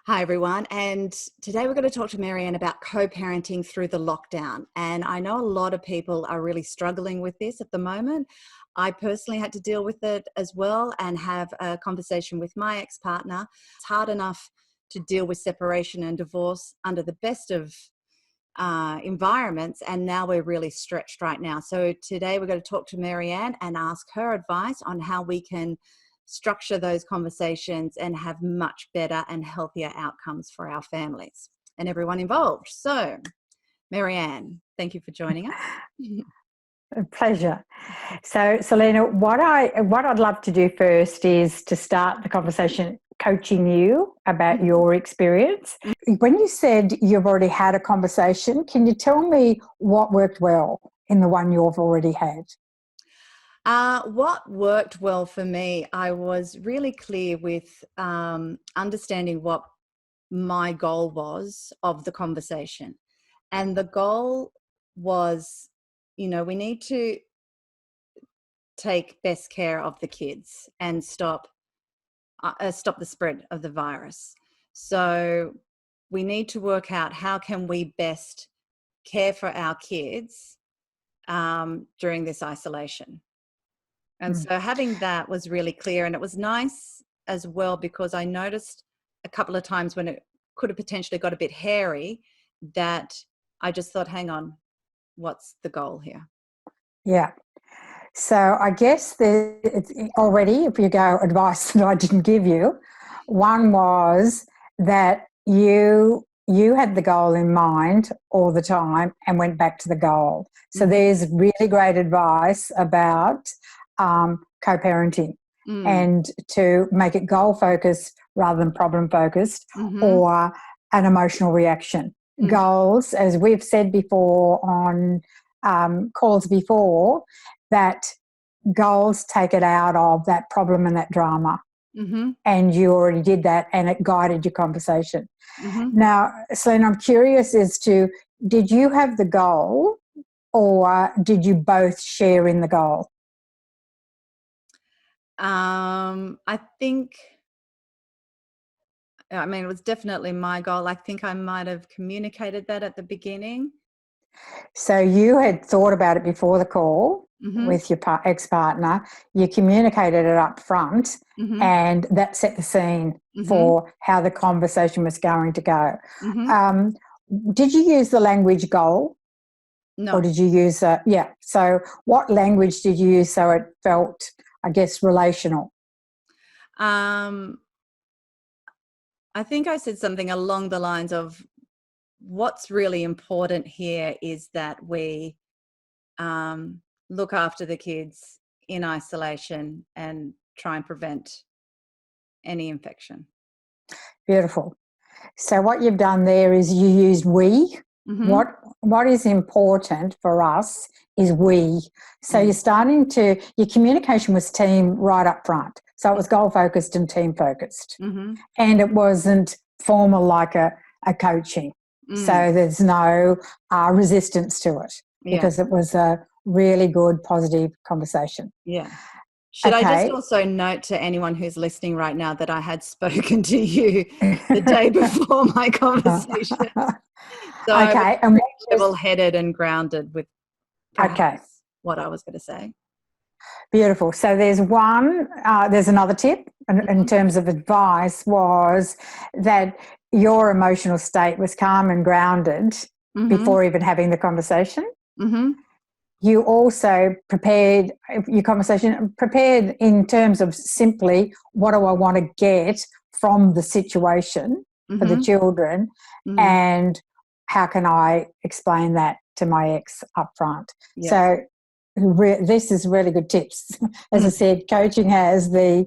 Hi, everyone. And today we're going to talk to Maryanne about co-parenting through the lockdown. And I know a lot of people are really struggling with this at the moment. I personally had to deal with it as well and have a conversation with my ex-partner. It's hard enough to deal with separation and divorce under the best of environments, and now we're really stretched right now. So today we're going to talk to Maryanne and ask her advice on how we can structure those conversations and have much better and healthier outcomes for our families and everyone involved. So, Maryanne, thank you for joining us. A pleasure. So, Selena, what I'd love to do first is to start the conversation coaching you about your experience. When you said you've already had a conversation, can you tell me what worked well in the one you've already had? What worked well for me, I was really clear with understanding what my goal was of the conversation. And the goal was, we need to take best care of the kids and stop the spread of the virus. So we need to work out how can we best care for our kids during this isolation. And so having that was really clear, and it was nice as well because I noticed a couple of times when it could have potentially got a bit hairy that I just thought, hang on, what's the goal here? Yeah. So I guess it's already, if you go advice that I didn't give you, one was that you had the goal in mind all the time and went back to the goal. So there's really great advice about co-parenting and to make it goal focused rather than problem focused or an emotional reaction. Goals, as we've said before on calls before, that goals take it out of that problem and that drama. And you already did that and it guided your conversation. Now, Selena, I'm curious as to, did you have the goal or did you both share in the goal? I think, it was definitely my goal. I think I might have communicated that at the beginning. So you had thought about it before the call with your ex-partner. You communicated it up front and that set the scene for how the conversation was going to go. Did you use the language goal? No. Or did you use so what language did you use so it felt, I guess, relational? I think I said something along the lines of what's really important here is that we look after the kids in isolation and try and prevent any infection. Beautiful. So what you've done there is you used we. What is important for us is we. So you're starting to, your communication was team right up front. So it was goal focused and team focused. And it wasn't formal like a coaching. So there's no resistance to it because it was a really good, positive conversation. Yeah. Should I just also note to anyone who's listening right now that I had spoken to you the day before my conversation? So I was level-headed and grounded with what I was going to say. Beautiful. So there's another tip in terms of advice was that your emotional state was calm and grounded before even having the conversation. You also prepared your conversation, prepared in terms of simply what do I want to get from the situation for the children and how can I explain that to my ex up front. So this is really good tips. As I said, coaching has the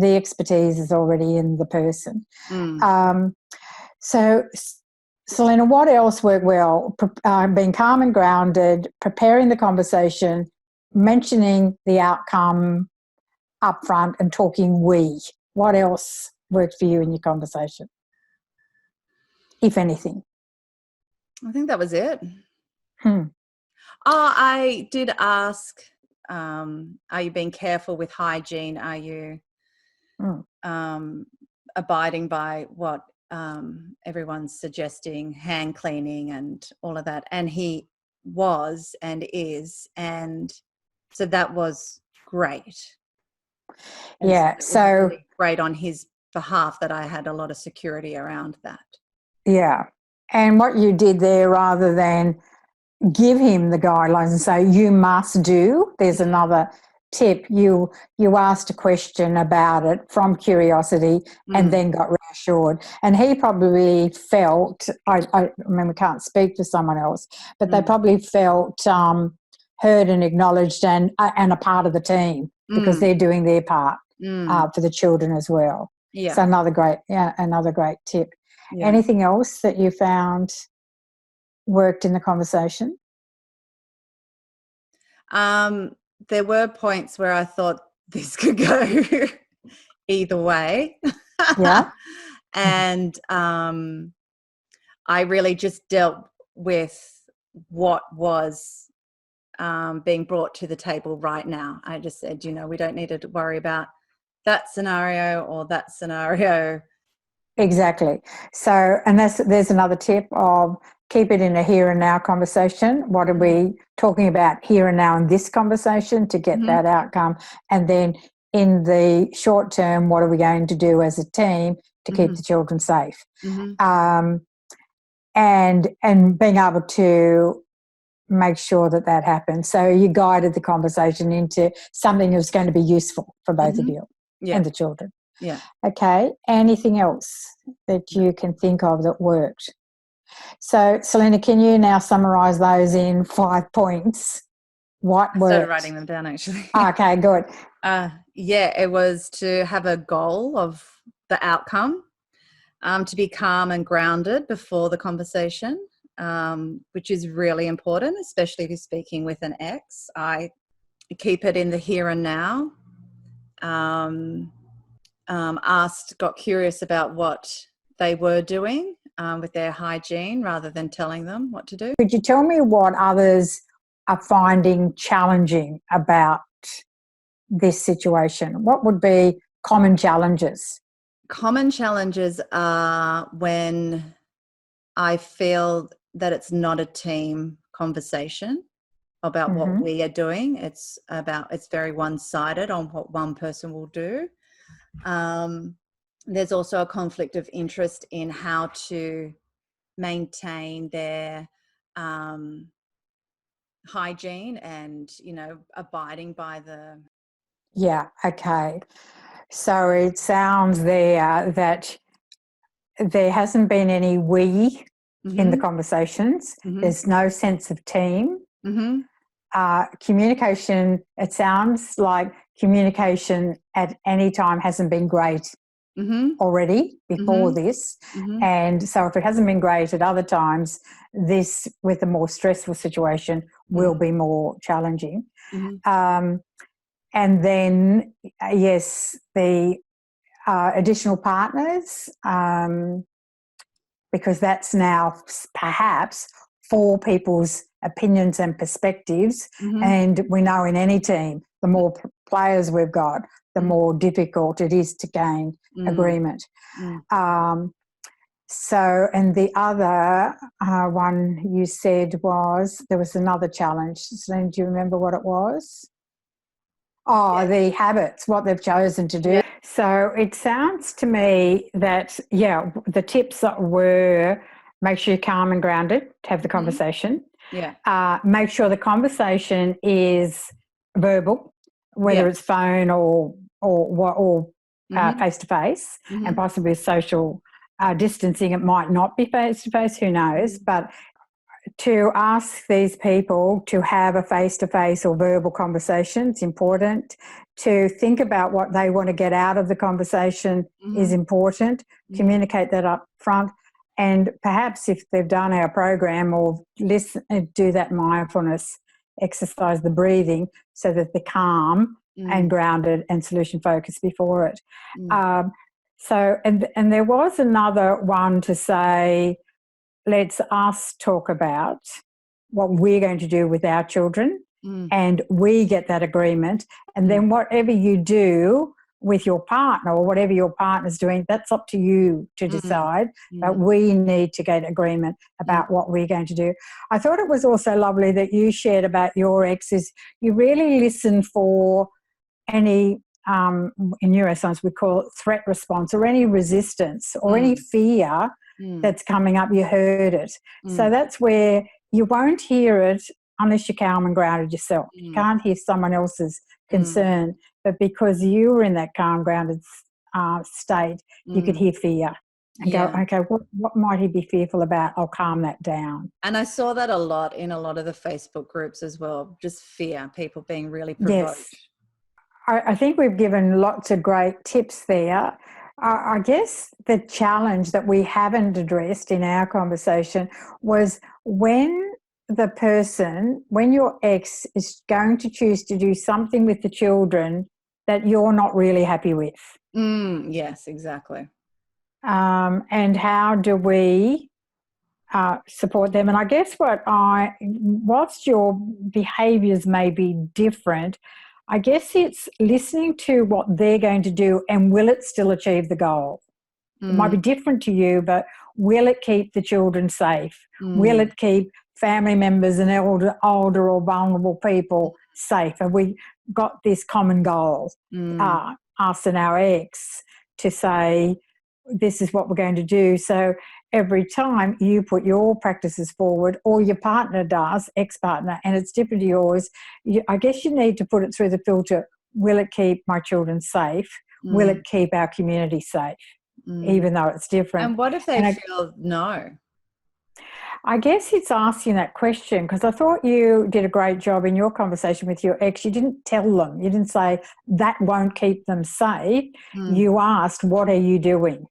expertise is already in the person. So Selena, what else worked well? Being calm and grounded, preparing the conversation, mentioning the outcome up front and talking we. What else worked for you in your conversation, if anything? I think that was it. I did ask, are you being careful with hygiene? Are you abiding by what everyone's suggesting, hand cleaning and all of that. And he was and is. And so that was great. And Yeah. it was So, really great on his behalf that I had a lot of security around that. yeah. And what you did there, rather than give him the guidelines and say, you must do, there's another tip. You asked a question about it from curiosity and then got reassured. And he probably felt, I mean, we can't speak for someone else, but they probably felt heard and acknowledged and a part of the team because they're doing their part for the children as well. Yeah. So another great tip. Yeah. Anything else that you found worked in the conversation? There were points where I thought this could go either way. Yeah. And I really just dealt with what was being brought to the table right now. I just said, we don't need to worry about that scenario or that scenario. Exactly. So, and there's another tip of keep it in a here and now conversation. What are we talking about here and now in this conversation to get that outcome? And then in the short term, what are we going to do as a team to keep the children safe? And being able to make sure that happens. So you guided the conversation into something that was going to be useful for both of you and the children. Yeah. Okay. Anything else that you can think of that worked? So, Selena, can you now summarise those in 5 points? What worked? I started writing them down, actually. Okay, good. It was to have a goal of the outcome, to be calm and grounded before the conversation, which is really important, especially if you're speaking with an ex. I keep it in the here and now. Got curious about what they were doing with their hygiene rather than telling them what to do. Could you tell me what others are finding challenging about this situation? What would be common challenges? Common challenges are when I feel that it's not a team conversation about what we are doing. It's very one-sided on what one person will do. There's also a conflict of interest in how to maintain their hygiene and, abiding by the... Yeah, okay. So it sounds there that there hasn't been any we in the conversations. There's no sense of team. Communication, it sounds like communication at any time hasn't been great already before this. And so if it hasn't been great at other times, this with a more stressful situation will be more challenging. And then, yes, the additional partners, because that's now perhaps 4 people's opinions and perspectives. And we know in any team, the more players we've got, the more difficult it is to gain agreement. So, and the other one you said there was another challenge. Celine, do you remember what it was? Oh, the habits, what they've chosen to do. Yeah. So it sounds to me that, the tips were make sure you're calm and grounded to have the conversation. Make sure the conversation is verbal, whether it's phone or face-to-face, and possibly social distancing. It might not be face-to-face, who knows, but to ask these people to have a face-to-face or verbal conversation, it's important. To think about what they want to get out of the conversation is important. Communicate that up front. And perhaps if they've done our program or do that mindfulness exercise, the breathing, so that they're calm and grounded and solution focused before it. So there was another one to say, let's us talk about what we're going to do with our children, and we get that agreement. And then whatever you do, with your partner or whatever your partner's doing, that's up to you to decide. But we need to get agreement about what we're going to do. I thought it was also lovely that you shared about your exes. You really listen for any, in neuroscience we call it threat response, or any resistance or any fear that's coming up. You heard it. So that's where you won't hear it unless you're calm and grounded yourself. You can't hear someone else's concern, but because you were in that calm, grounded state, you could hear fear and go, okay, what might he be fearful about? I'll calm that down. And I saw that a lot in a lot of the Facebook groups as well, just fear, people being really provoked. Yes. I think we've given lots of great tips there. I guess the challenge that we haven't addressed in our conversation was when your ex is going to choose to do something with the children that you're not really happy with. Yes, exactly. And how do we support them? And I guess whilst your behaviours may be different, I guess it's listening to what they're going to do and will it still achieve the goal? It might be different to you, but will it keep the children safe? Will it keep family members and older or vulnerable people safe? Have we got this common goal, us and our ex, to say, this is what we're going to do? So every time you put your practices forward, or your partner does, ex-partner, and it's different to yours, I guess you need to put it through the filter. Will it keep my children safe? Will it keep our community safe? Even though it's different. And what if they feel no? I guess it's asking that question, because I thought you did a great job in your conversation with your ex. You didn't tell them. You didn't say that won't keep them safe. You asked, what are you doing?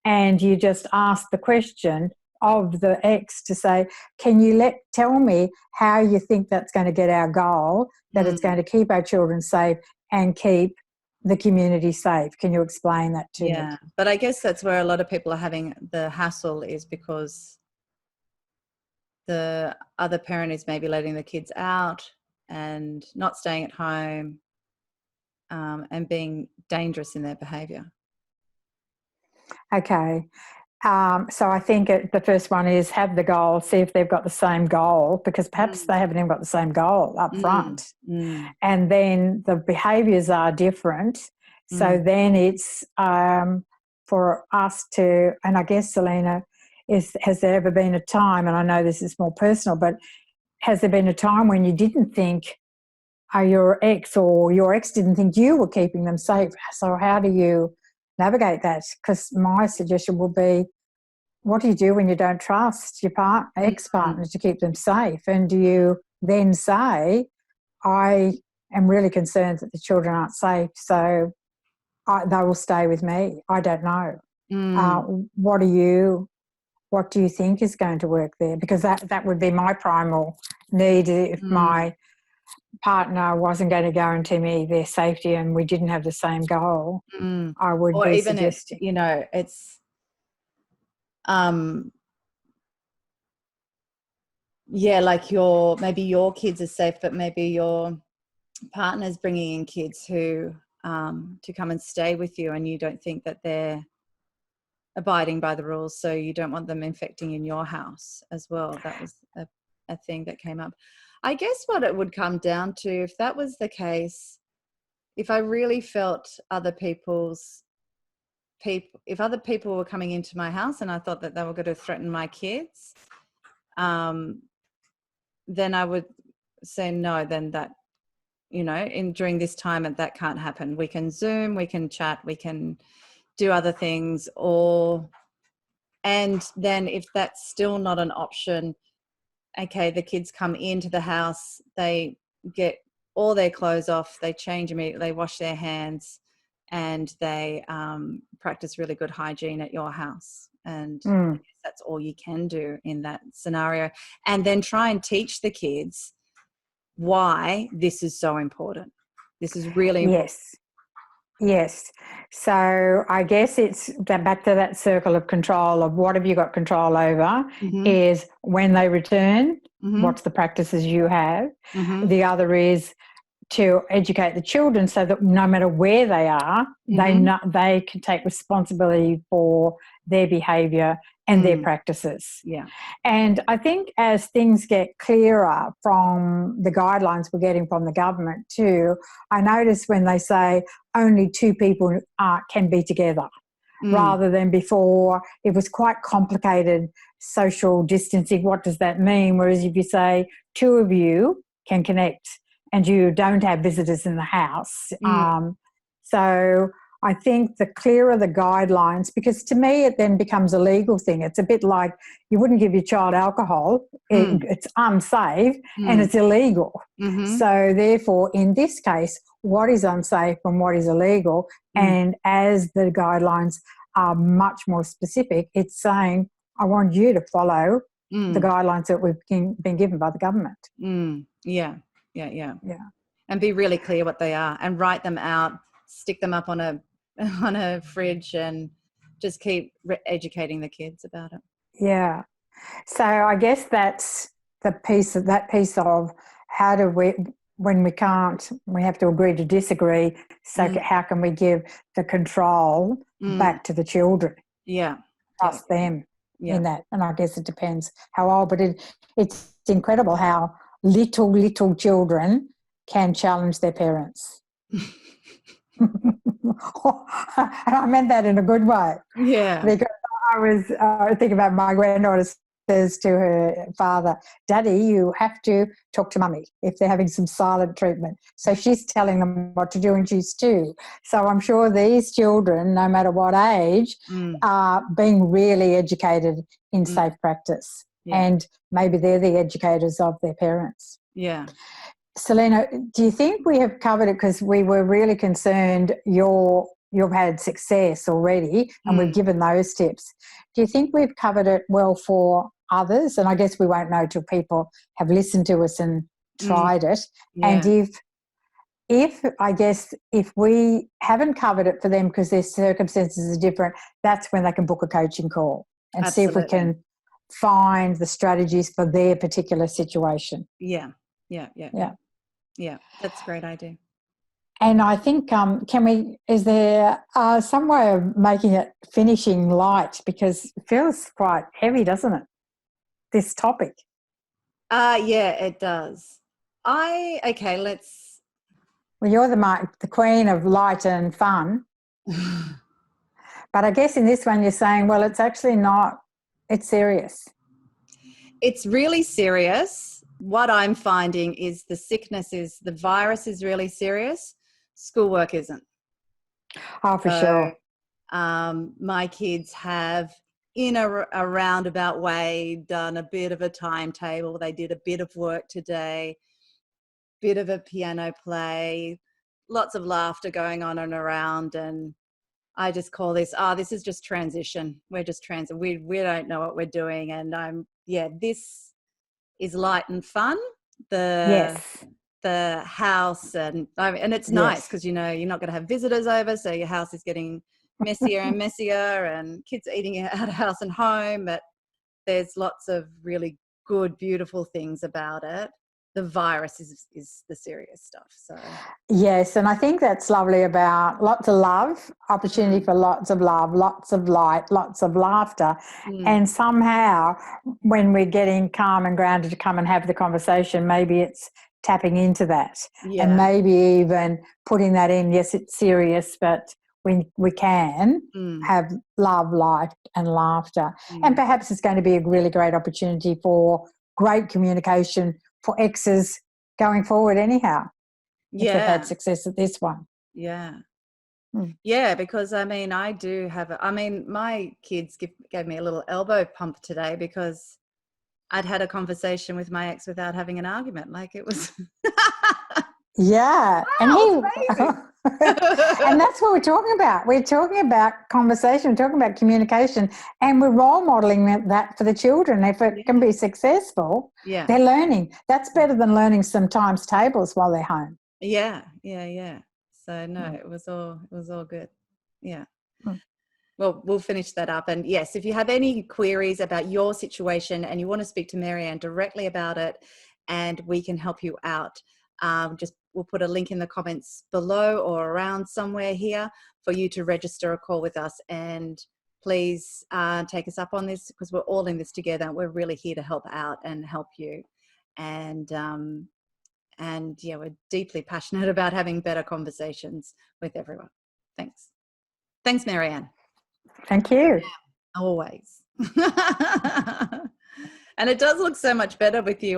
And you just asked the question of the ex to say, can you tell me how you think that's going to get our goal, that it's going to keep our children safe and keep the community safe? Can you explain that to me? Yeah, but I guess that's where a lot of people are having the hassle, is because the other parent is maybe letting the kids out and not staying at home, and being dangerous in their behaviour. Okay. So I think the first one is have the goal, see if they've got the same goal, because perhaps they haven't even got the same goal up front. And then the behaviours are different. So then it's for us to, and I guess, Selena, has there ever been a time, and I know this is more personal, but has there been a time when you didn't think your ex didn't think you were keeping them safe? So how do you navigate that? Because my suggestion would be, what do you do when you don't trust your ex-partner to keep them safe? And do you then say, I am really concerned that the children aren't safe, so they will stay with me? I don't know. What do you think is going to work there? Because that would be my primal need. If my partner wasn't going to guarantee me their safety and we didn't have the same goal, I would or be even suggesting. It's like maybe your kids are safe, but maybe your partner's bringing in kids who to come and stay with you, and you don't think that they're abiding by the rules, so you don't want them infecting in your house as well. That was a thing that came up. I guess what it would come down to, if that was the case, if I really felt if other people were coming into my house and I thought that they were going to threaten my kids, then I would say no, then that, during this time, that can't happen. We can Zoom, we can chat, we can do other things, and then if that's still not an option, okay, the kids come into the house, they get all their clothes off, they change immediately, they wash their hands, and they practice really good hygiene at your house. And I guess that's all you can do in that scenario. And then try and teach the kids why this is so important. This is really important. Yes. So I guess it's back to that circle of control of what have you got control over, is when they return, what's the practices you have. The other is to educate the children so that no matter where they are, they can take responsibility for their behaviour and their practices. Yeah. And I think as things get clearer from the guidelines we're getting from the government too, I notice when they say only two people can be together, rather than before it was quite complicated, social distancing, what does that mean? Whereas if you say two of you can connect and you don't have visitors in the house. So I think the clearer the guidelines, because to me it then becomes a legal thing. It's a bit like you wouldn't give your child alcohol. It's unsafe and it's illegal. So therefore, in this case, what is unsafe and what is illegal? And as the guidelines are much more specific, it's saying, I want you to follow the guidelines that we've been given by the government. Yeah. And be really clear what they are and write them out, stick them up on a fridge, and just keep educating the kids about it. Yeah. So I guess that's that piece of how do we, when we can't, we have to agree to disagree. So how can we give the control back to the children? Yeah. Trust them in that. And I guess it depends how old, but it's incredible how little children can challenge their parents. And I meant that in a good way. Yeah. Because I was thinking about my granddaughter says to her father, Daddy, you have to talk to Mummy if they're having some silent treatment. So she's telling them what to do, and she's two. So I'm sure these children, no matter what age, are being really educated in safe practice. Yeah. And maybe they're the educators of their parents. Yeah. Selena, do you think we have covered it? Because we were really concerned you've had success already and we've given those tips. Do you think we've covered it well for others? And I guess we won't know till people have listened to us and tried it. Yeah. And if we haven't covered it for them because their circumstances are different, that's when they can book a coaching call and see if we can find the strategies for their particular situation. Yeah, that's a great idea. And I think, is there some way of making it finishing light? Because it feels quite heavy, doesn't it, this topic? Yeah, it does. Let's... Well, you're the queen of light and fun. But I guess in this one you're saying, well, it's actually not, it's serious. It's really serious. What I'm finding is the virus is really serious. Schoolwork isn't. Oh, for sure. My kids have, in a roundabout way, done a bit of a timetable. They did a bit of work today, bit of a piano play, lots of laughter going on and around. And I just call this, this is just transition. We're just we don't know what we're doing. And this is light and fun. The house and it's nice because you're not going to have visitors over, so your house is getting messier and messier, and kids are eating out of house and home. But there's lots of really good, beautiful things about it. The virus is the serious stuff. So yes, and I think that's lovely about lots of love, opportunity for lots of love, lots of light, lots of laughter. And somehow when we're getting calm and grounded to come and have the conversation, maybe it's tapping into that and maybe even putting that in. Yes, it's serious, but we can have love, light and laughter. And perhaps it's going to be a really great opportunity for great communication for exes going forward anyhow. If they've had success at this one. Yeah, because I do have my kids gave me a little elbow pump today because I'd had a conversation with my ex without having an argument. Like, it was yeah. Wow, and that's what we're talking about. We're talking about conversation, we're talking about communication, and we're role modeling that for the children. If it can be successful, they're learning. That's better than learning some times tables while they're home. Yeah. So no, it was all good. Yeah. Well, we'll finish that up. And yes, if you have any queries about your situation and you want to speak to Maryanne directly about it and we can help you out, just we'll put a link in the comments below or around somewhere here for you to register a call with us. And please take us up on this, because we're all in this together. We're really here to help out and help you. And yeah, we're deeply passionate about having better conversations with everyone. Thanks. Thanks, Maryanne. Thank you. Always. And it does look so much better with you on